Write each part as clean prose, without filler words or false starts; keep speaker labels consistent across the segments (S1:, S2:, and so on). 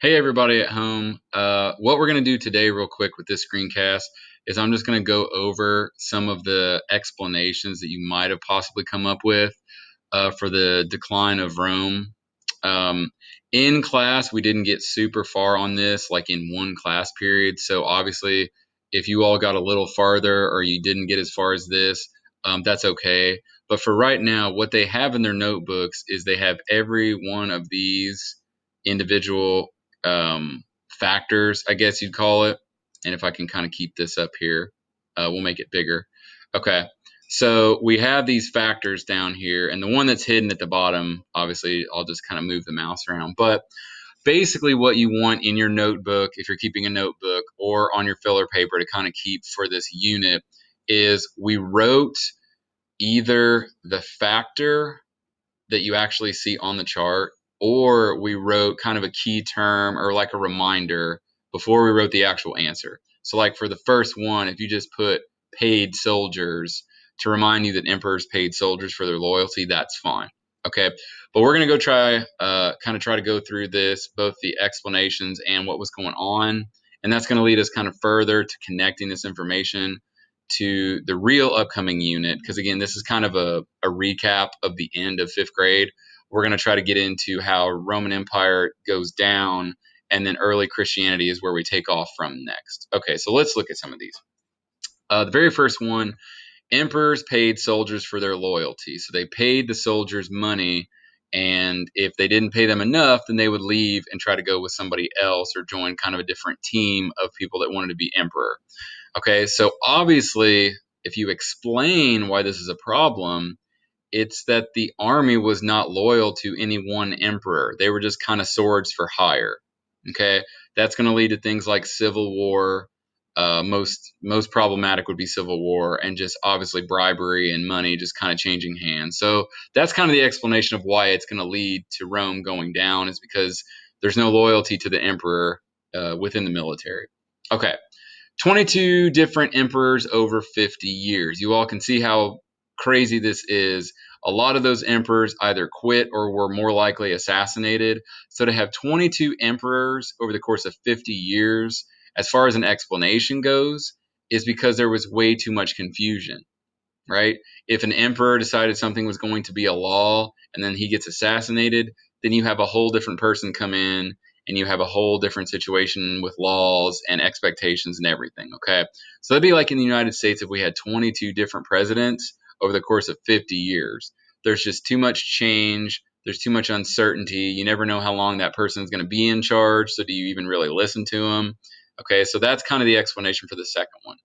S1: Hey, everybody at home. What we're going to do today, real quick, with this screencast is I'm just going to go over some of the explanations that you might have possibly come up with for the decline of Rome. Um, in class, we didn't get super far on this, like in one class period. So, obviously, if you all got a little farther or you didn't get as far as this, that's okay. But for right now, what they have in their notebooks is they have every one of these individual factors, I guess you'd call it. And if I can kind of keep this up here, we'll make it bigger. Okay. So we have these factors down here, and the one that's hidden at the bottom, obviously, I'll just kind of move the mouse around. But basically, what you want in your notebook, if you're keeping a notebook, or on your filler paper to kind of keep for this unit, is we wrote either the factor that you actually see on the chart, or we wrote kind of a key term or like a reminder before we wrote the actual answer. So, like for the first one, if you just put paid soldiers to remind you that emperors paid soldiers for their loyalty, that's fine. Okay, but we're gonna go try to go through this, both the explanations and what was going on, and that's gonna lead us kind of further to connecting this information to the real upcoming unit, because again, this is kind of a recap of the end of fifth grade. We're going to try to get into how Roman Empire goes down, and then early Christianity is where we take off from next. Okay, so let's look at some of these. The very first one, emperors paid soldiers for their loyalty. So they paid the soldiers money, and if they didn't pay them enough, then they would leave and try to go with somebody else or join kind of a different team of people that wanted to be emperor. Okay, so obviously, if you explain why this is a problem, it's that the army was not loyal to any one emperor. They were just kind of swords for hire. Okay, that's going to lead to things like civil war. Most problematic would be civil war, and just obviously bribery and money just kind of changing hands. So that's kind of the explanation of why it's going to lead to Rome going down, is because there's no loyalty to the emperor within the military. Okay, 22 different emperors over 50 years. You all can see how crazy this is. A lot of those emperors either quit or were more likely assassinated. So to have 22 emperors over the course of 50 years, as far as an explanation goes, is because there was way too much confusion, right? If an emperor decided something was going to be a law and then he gets assassinated, then you have a whole different person come in and you have a whole different situation with laws and expectations and everything. Okay. So that'd be like in the United States if we had 22 different presidents over the course of 50 years. There's just too much change. There's too much uncertainty. You never know how long that person is going to be in charge. So do you even really listen to them? Okay. So that's kind of the explanation for the second one.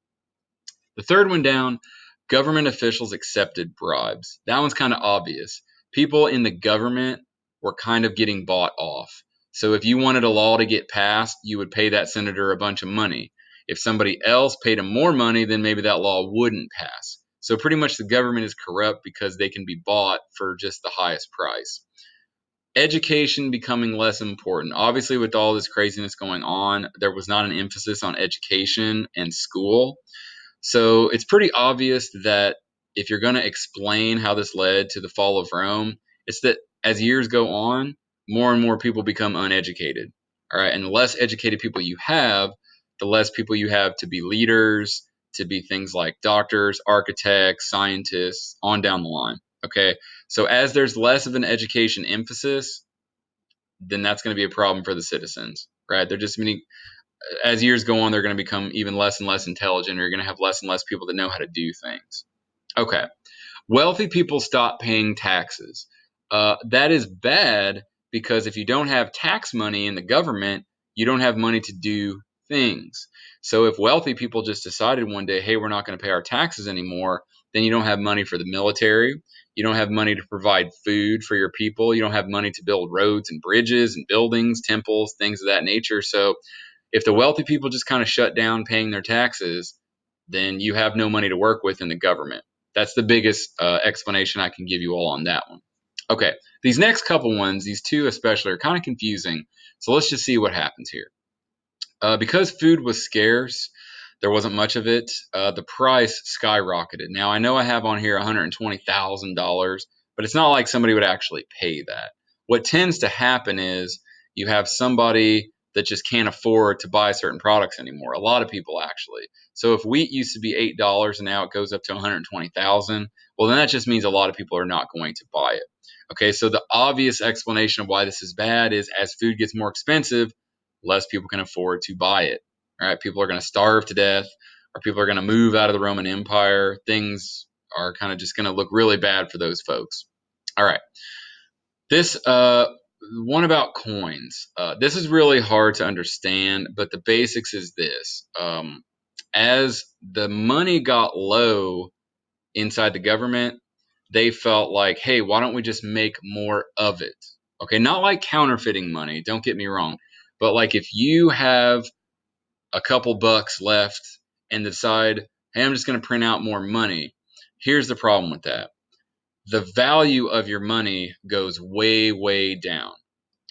S1: The third one down, government officials accepted bribes. That one's kind of obvious. People in the government were kind of getting bought off. So if you wanted a law to get passed, you would pay that senator a bunch of money. If somebody else paid him more money, then maybe that law wouldn't pass. So pretty much the government is corrupt because they can be bought for just the highest price. Education becoming less important. Obviously, with all this craziness going on, there was not an emphasis on education and school. So it's pretty obvious that if you're going to explain how this led to the fall of Rome, it's that as years go on, more and more people become uneducated. All right. And the less educated people you have, the less people you have to be leaders, to be things like doctors, architects, scientists, on down the line. Okay. So as there's less of an education emphasis, then that's going to be a problem for the citizens, right? They're just meaning as years go on, they're going to become even less and less intelligent. Or you're going to have less and less people that know how to do things. Okay. Wealthy people stop paying taxes. That is bad because if you don't have tax money in the government, you don't have money to do things. So if wealthy people just decided one day, hey, we're not going to pay our taxes anymore, then you don't have money for the military. You don't have money to provide food for your people. You don't have money to build roads and bridges and buildings, temples, things of that nature. So if the wealthy people just kind of shut down paying their taxes, then you have no money to work with in the government. That's the biggest explanation I can give you all on that one. Okay, these next couple ones, these two especially, are kind of confusing. So let's just see what happens here. Because food was scarce, there wasn't much of it. The price skyrocketed. Now I know I have on here $120,000, but it's not like somebody would actually pay that. What tends to happen is you have somebody that just can't afford to buy certain products anymore. A lot of people actually. So if wheat used to be $8 and now it goes up to 120,000, well then that just means a lot of people are not going to buy it. Okay, so the obvious explanation of why this is bad is as food gets more expensive, less people can afford to buy it. All right, people are going to starve to death, or people are going to move out of the Roman Empire. Things are kind of just going to look really bad for those folks. All right, this one about coins. This is really hard to understand, but the basics is this: as the money got low inside the government, they felt like, hey, why don't we just make more of it? Okay, not like counterfeiting money, don't get me wrong, but like if you have a couple bucks left and decide, hey, I'm just going to print out more money, here's the problem with that: the value of your money goes way, way down.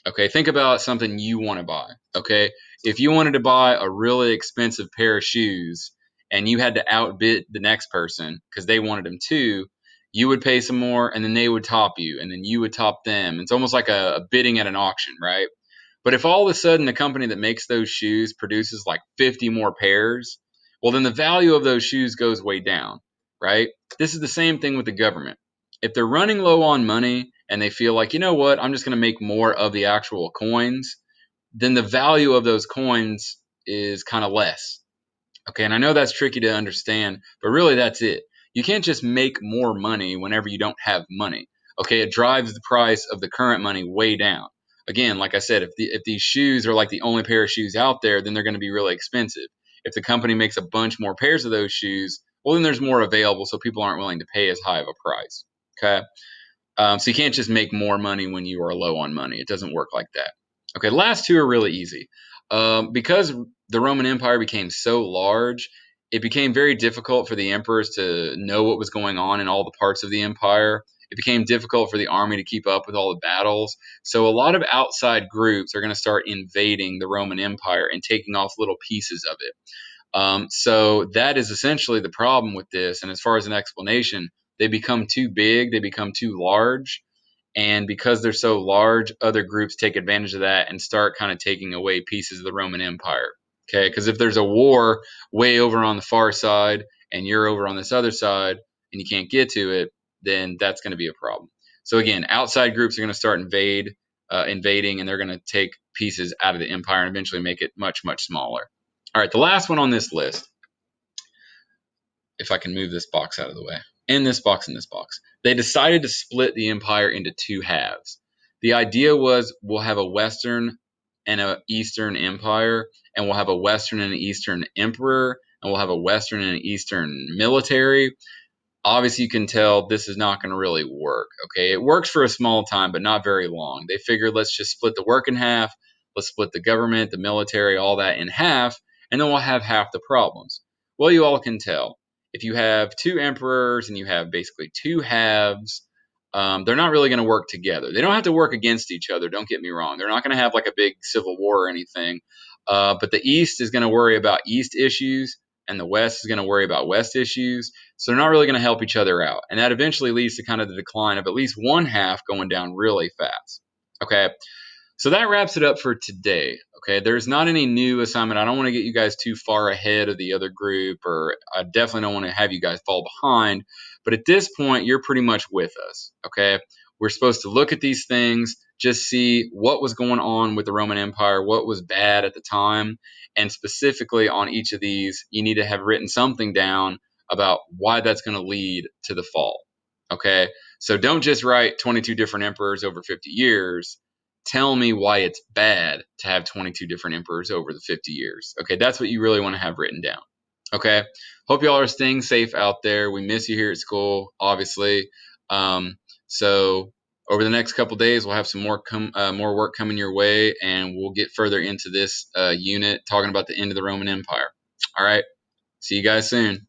S1: Okay, think about something you want to buy. Okay, if you wanted to buy a really expensive pair of shoes and you had to outbid the next person because they wanted them too, you would pay some more and then they would top you and then you would top them. It's almost like a bidding at an auction, right? But if all of a sudden the company that makes those shoes produces like 50 more pairs, well, then the value of those shoes goes way down, right? This is the same thing with the government. If they're running low on money and they feel like, you know what, I'm just going to make more of the actual coins, then the value of those coins is kind of less. Okay, and I know that's tricky to understand, but really that's it. You can't just make more money whenever you don't have money. Okay, it drives the price of the current money way down. Again, like I said, if these shoes are like the only pair of shoes out there, then they're going to be really expensive. If the company makes a bunch more pairs of those shoes, well, then there's more available, so people aren't willing to pay as high of a price. Okay, so you can't just make more money when you are low on money. It doesn't work like that. Okay, the last two are really easy. Because the Roman Empire became so large, it became very difficult for the emperors to know what was going on in all the parts of the empire. It became difficult for the army to keep up with all the battles. So a lot of outside groups are going to start invading the Roman Empire and taking off little pieces of it. So that is essentially the problem with this. And as far as an explanation, they become too big, they become too large. And because they're so large, other groups take advantage of that and start kind of taking away pieces of the Roman Empire. Okay, because if there's a war way over on the far side and you're over on this other side and you can't get to it, then that's going to be a problem. So again, outside groups are going to start invading, and they're going to take pieces out of the empire and eventually make it much, much smaller. All right, the last one on this list, if I can move this box out of the way, and this box and this box, they decided to split the empire into two halves. The idea was we'll have a Western and an Eastern empire, and we'll have a Western and an Eastern emperor, and we'll have a Western and an Eastern military. Obviously, you can tell this is not going to really work. Okay, it works for a small time, but not very long. They figured let's just split the work in half. Let's split the government, the military, all that in half, and then we'll have half the problems. Well, you all can tell if you have two emperors and you have basically two halves, they're not really going to work together. They don't have to work against each other. Don't get me wrong. They're not going to have like a big civil war or anything. But the East is going to worry about East issues, and the West is going to worry about West issues. So they're not really going to help each other out. And that eventually leads to kind of the decline of at least one half going down really fast. Okay. So that wraps it up for today. Okay. There's not any new assignment. I don't want to get you guys too far ahead of the other group, or I definitely don't want to have you guys fall behind. But at this point, you're pretty much with us. Okay. We're supposed to look at these things, just see what was going on with the Roman Empire, what was bad at the time. And specifically on each of these, you need to have written something down about why that's going to lead to the fall. Okay. So don't just write 22 different emperors over 50 years. Tell me why it's bad to have 22 different emperors over the 50 years. Okay. That's what you really want to have written down. Okay. Hope y'all are staying safe out there. We miss you here at school, obviously. So over the next couple days, we'll have some more work coming your way, and we'll get further into this unit talking about the end of the Roman Empire. All right. See you guys soon.